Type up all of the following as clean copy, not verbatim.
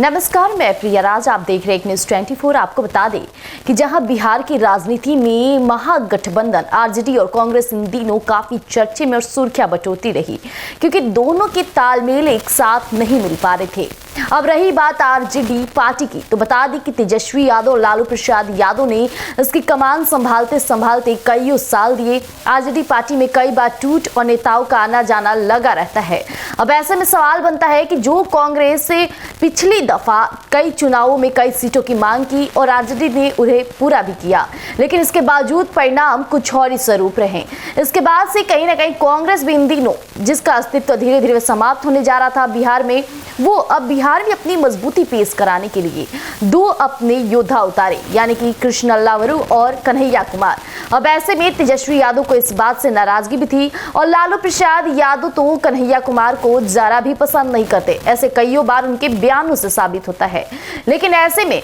नमस्कार, मैं प्रिया राज। आप देख रहे हैं न्यूज़ 24। आपको बता दें कि जहां बिहार की राजनीति में महागठबंधन आरजेडी और कांग्रेस इन दिनों काफी चर्चे में और सुर्खियां बटोरती रही, क्योंकि दोनों के तालमेल एक साथ नहीं मिल पा रहे थे। अब रही बात आरजेडी पार्टी की, तो बता दें कि तेजस्वी यादव और लालू प्रसाद यादव ने इसकी कमान संभालते संभालते कई साल दिए। आरजेडी पार्टी में कई बार टूट और नेताओं का आना जाना लगा रहता है। अब ऐसे में सवाल बनता है कि जो कांग्रेस से पिछली दफा कई चुनावों में कई सीटों की मांग की और आरजेडी ने उन्हें पूरा भी किया, लेकिन इसके बावजूद परिणाम कुछ और ही स्वरूप रहे। इसके बाद से कहीं ना कहीं कांग्रेस भी इन दिनों, जिसका अस्तित्व धीरे धीरे समाप्त होने जा रहा था बिहार में, वो अब बिहार में अपनी मजबूती पेश कराने के लिए दो अपने योद्धा उतारे, यानी कि कृष्ण अल्लावरू और कन्हैया कुमार। अब ऐसे में तेजस्वी यादव को इस बात से नाराजगी भी थी और लालू प्रसाद यादव तो कन्हैया कुमार को जरा भी पसंद नहीं करते। ऐसे कईयों बार उनके बयानों से साबित होता है। लेकिन ऐसे में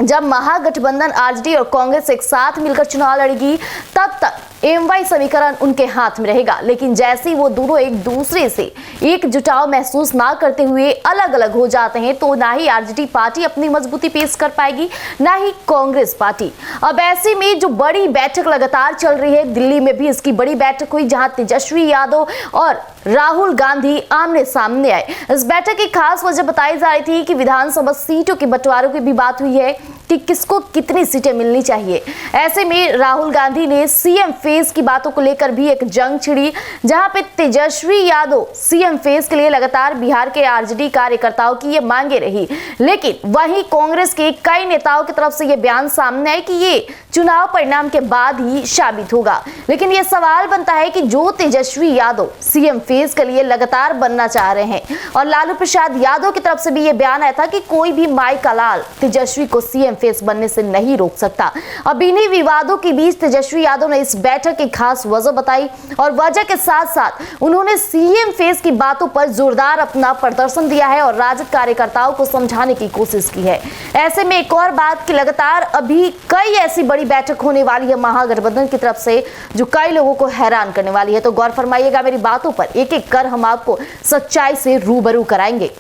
जब महागठबंधन आरजेडी और कांग्रेस एक साथ मिलकर चुनाव लड़ेगी, तब तक एमवाई समीकरण उनके हाथ में रहेगा। लेकिन जैसे ही वो दोनों एक दूसरे से एकजुटाव महसूस ना करते हुए अलग अलग हो जाते हैं, तो ना ही आरजेडी पार्टी अपनी मजबूती पेश कर पाएगी, ना ही कांग्रेस पार्टी। अब ऐसे में जो बड़ी बैठक लगातार चल रही है, दिल्ली में भी इसकी बड़ी बैठक हुई, जहां तेजस्वी यादव और राहुल गांधी आमने सामने आए। इस बैठक की खास वजह बताई जा रही थी कि विधानसभा सीटों के बंटवारों की भी बात हुई है कि किसको कितनी सीटें मिलनी चाहिए। ऐसे में राहुल गांधी ने सीएम फेज की बातों को लेकर भी एक जंग छिड़ी, जहां पे तेजस्वी यादव सीएम फेज के लिए लगातार बिहार के आरजेडी कार्यकर्ताओं की ये मांगे रही। लेकिन वहीं कांग्रेस के कई नेताओं की तरफ से ये बयान सामने आए कि ये चुनाव परिणाम के बाद ही साबित होगा। लेकिन ये सवाल बनता है कि जो तेजस्वी यादव सीएम फेज के लिए लगातार बनना चाह रहे हैं, और लालू प्रसाद यादव की तरफ से भी ये बयान आया था कि कोई भी माई का लाल तेजस्वी को सीएम फेस बनने से नहीं रोक सकता। अब इन्हीं विवादों के बीच तेजस्वी यादव ने इस बैठक की खास वजह बताई, और वजह के साथ साथ उन्होंने सीएम फेस की बातों पर जोरदार अपना प्रदर्शन दिया है और राजद कार्यकर्ताओं को समझाने की कोशिश की है। ऐसे में एक और बात कि लगातार अभी कई ऐसी बड़ी बैठक होने वाली है महागठबंधन की तरफ से, जो कई लोगों को हैरान करने वाली है। तो गौर फरमाइएगा मेरी बातों पर, एक एक कर हम आपको सच्चाई से रूबरू कराएंगे।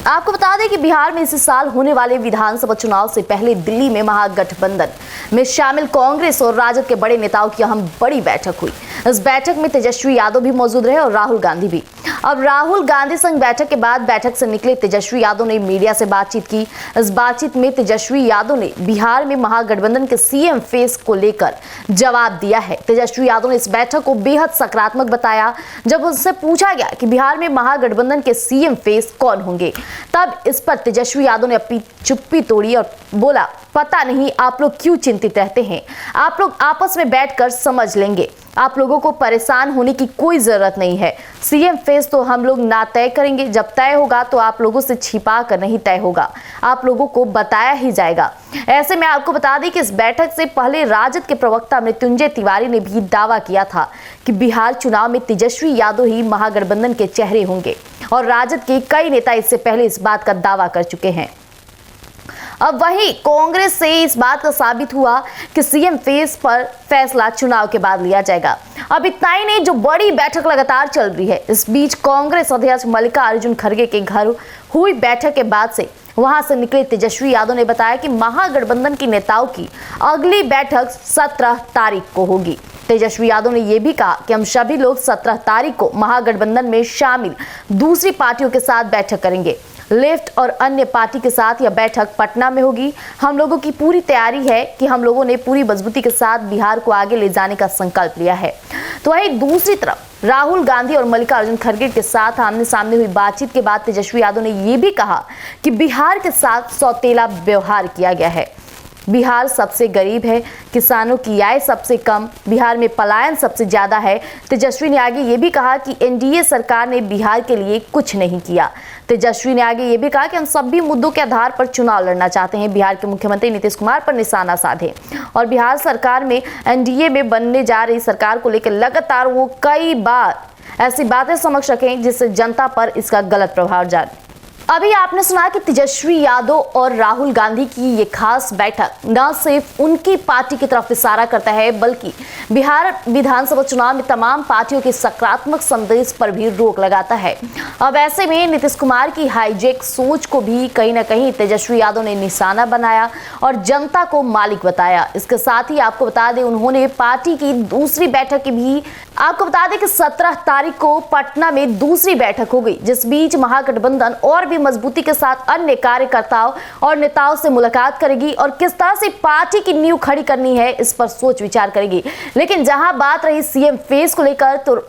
आपको बता दें कि बिहार में इस साल होने वाले विधानसभा चुनाव से पहले दिल्ली में महागठबंधन में शामिल कांग्रेस और राजद के बड़े नेताओं की अहम बड़ी बैठक हुई। इस बैठक में तेजस्वी यादव भी मौजूद रहे और राहुल गांधी भी। अब राहुल गांधी संग बैठक के बाद बैठक से निकले तेजस्वी यादव ने मीडिया से बातचीत की। इस बातचीत में तेजस्वी यादव ने बिहार में महागठबंधन के सीएम फेस को लेकर जवाब दिया है। तेजस्वी यादव ने इस बैठक को बेहद सकारात्मक बताया। जब उससे पूछा गया कि बिहार में महागठबंधन के सीएम फेस कौन होंगे, तब इस पर तेजस्वी यादव ने अपनी चुप्पी तोड़ी और बोला, पता नहीं आप लोग क्यों चिंतित रहते हैं, आप लोग आपस में बैठकर समझ लेंगे, आप लोगों को परेशान होने की कोई जरूरत नहीं है। सीएम फेस तो हम लोग ना तय करेंगे, जब तय होगा तो आप लोगों से छिपा कर नहीं तय होगा, आप लोगों को बताया ही जाएगा। ऐसे में आपको बता दें कि इस बैठक से पहले राजद के प्रवक्ता मृत्युंजय तिवारी ने भी दावा किया था कि बिहार चुनाव में तेजस्वी यादव ही महागठबंधन के चेहरे होंगे, और राजद के कई नेता इससे पहले इस बात का दावा कर चुके हैं। अब वहीं कांग्रेस से इस बात का साबित हुआ कि सीएम फेस पर फैसला चुनाव के बाद लिया जाएगा। अब इतना ही नहीं, जो बड़ी बैठक लगातार चल रही है, इस बीच कांग्रेस अध्यक्ष मल्लिकार्जुन खड़गे के घर हुई बैठक के बाद से वहां से निकले तेजस्वी यादव ने बताया कि महागठबंधन के नेताओं की अगली बैठक 17 तारीख को होगी। तेजस्वी यादव ने यह भी कहा कि हम सभी लोग 17 तारीख को महागठबंधन में शामिल दूसरी पार्टियों के साथ बैठक करेंगे। लेफ्ट और अन्य पार्टी के साथ यह बैठक पटना में होगी। हम लोगों की पूरी तैयारी है कि हम लोगों ने पूरी मजबूती के साथ बिहार को आगे ले जाने का संकल्प लिया है। तो वहीं दूसरी तरफ राहुल गांधी और मल्लिकार्जुन खड़गे के साथ आमने सामने हुई बातचीत के बाद तेजस्वी यादव ने यह भी कहा कि बिहार के साथ सौतेला व्यवहार किया गया है। बिहार सबसे गरीब है, किसानों की आय सबसे कम, बिहार में पलायन सबसे ज्यादा है। तेजस्वी ने आगे ये भी कहा कि एनडीए सरकार ने बिहार के लिए कुछ नहीं किया। तेजस्वी ने आगे ये भी कहा कि हम सभी मुद्दों के आधार पर चुनाव लड़ना चाहते हैं। बिहार के मुख्यमंत्री नीतीश कुमार पर निशाना साधे और बिहार सरकार में एनडीए में बनने जा रही सरकार को लेकर लगातार वो कई बार ऐसी बातें समझ सकें जिससे जनता पर इसका गलत प्रभाव जाए। अभी आपने सुना कि तेजस्वी यादव और राहुल गांधी की ये खास बैठक न सिर्फ उनकी पार्टी की तरफ इशारा करता है, बल्कि बिहार विधानसभा चुनाव में तमाम पार्टियों के सकारात्मक संदेश पर भी रोक लगाता है। अब ऐसे में नीतीश कुमार की हाईजेक सोच को भी कहीं ना कहीं तेजस्वी यादव ने निशाना बनाया और जनता को मालिक बताया। इसके साथ ही आपको बता दें, उन्होंने पार्टी की दूसरी बैठक की भी आपको बता दें कि 17 तारीख को पटना में दूसरी बैठक हो गई, जिस बीच महागठबंधन और भी मजबूती के साथ अन्य कार्यकर्ताओं और नेताओं से मुलाकात करेगी और किस तरह से पार्टी की नींव खड़ी करनी है इस पर सोच विचार करेगी। लेकिन जहां बात रही सीएम फेस को लेकर, तो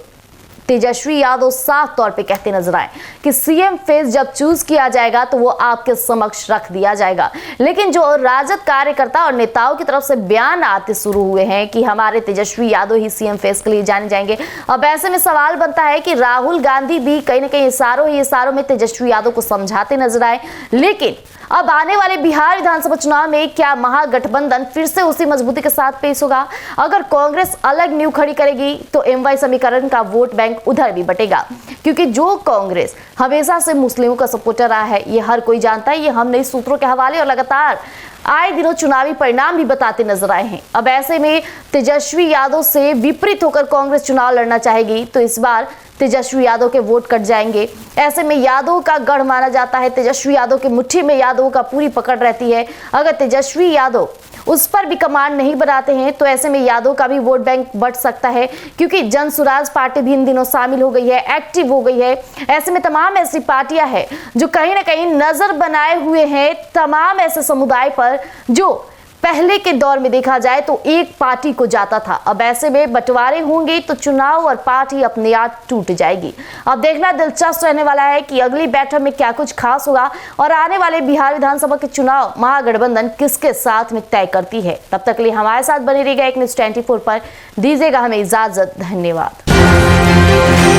तेजस्वी यादव साफ तौर पे कहते नजर आए कि सीएम फेस जब चूज किया जाएगा तो वो आपके समक्ष रख दिया जाएगा। लेकिन जो राजद कार्यकर्ता और नेताओं की तरफ से बयान आते शुरू हुए हैं कि हमारे तेजस्वी यादव ही सीएम फेस के लिए जाने जाएंगे, अब ऐसे में सवाल बनता है कि राहुल गांधी भी कहीं ना कहीं इशारों में तेजस्वी यादव को समझाते नजर आए। लेकिन अब आने वाले बिहार विधानसभा चुनाव में क्या महागठबंधन फिर से उसी मजबूती के साथ पेश होगा? अगर कांग्रेस अलग नींव खड़ी करेगी तो एमवाई समीकरण का वोट बैंक उधर भी बटेगा, क्योंकि जो कांग्रेस हमेशा से मुस्लिमों का सपोर्टर रहा है, ये हर कोई जानता है। ये हम नई सूत्रों के हवाले और लगातार आए दिनों चुनावी परिणाम भी बताते नजर आए हैं। अब ऐसे में तेजस्वी यादव से विपरीत होकर कांग्रेस चुनाव लड़ना चाहेगी तो इस बार तेजस्वी यादव के वोट कट जाएंगे। ऐसे में यादव का गढ़ माना जाता है, तेजस्वी यादव की मुट्ठी में यादव का पूरी पकड़ रहती है। अगर तेजस्वी यादव उस पर भी कमांड नहीं बनाते हैं तो ऐसे में यादव का भी वोट बैंक बढ़ सकता है, क्योंकि जन सुराज पार्टी भी इन दिनों शामिल हो गई है, एक्टिव हो गई है। ऐसे में तमाम ऐसी पार्टियां हैं जो कहीं ना कहीं नजर बनाए हुए हैं तमाम ऐसे समुदाय पर जो पहले के दौर में देखा जाए तो एक पार्टी को जाता था। अब ऐसे में बंटवारे होंगे तो चुनाव और पार्टी अपने आप टूट जाएगी। अब देखना दिलचस्प रहने वाला है कि अगली बैठक में क्या कुछ खास होगा और आने वाले बिहार विधानसभा के चुनाव महागठबंधन किसके साथ में तय करती है। तब तक के लिए हमारे साथ बने रहिएगा एक न्यूज़ 24 पर। दीजिएगा हमें इजाजत। धन्यवाद।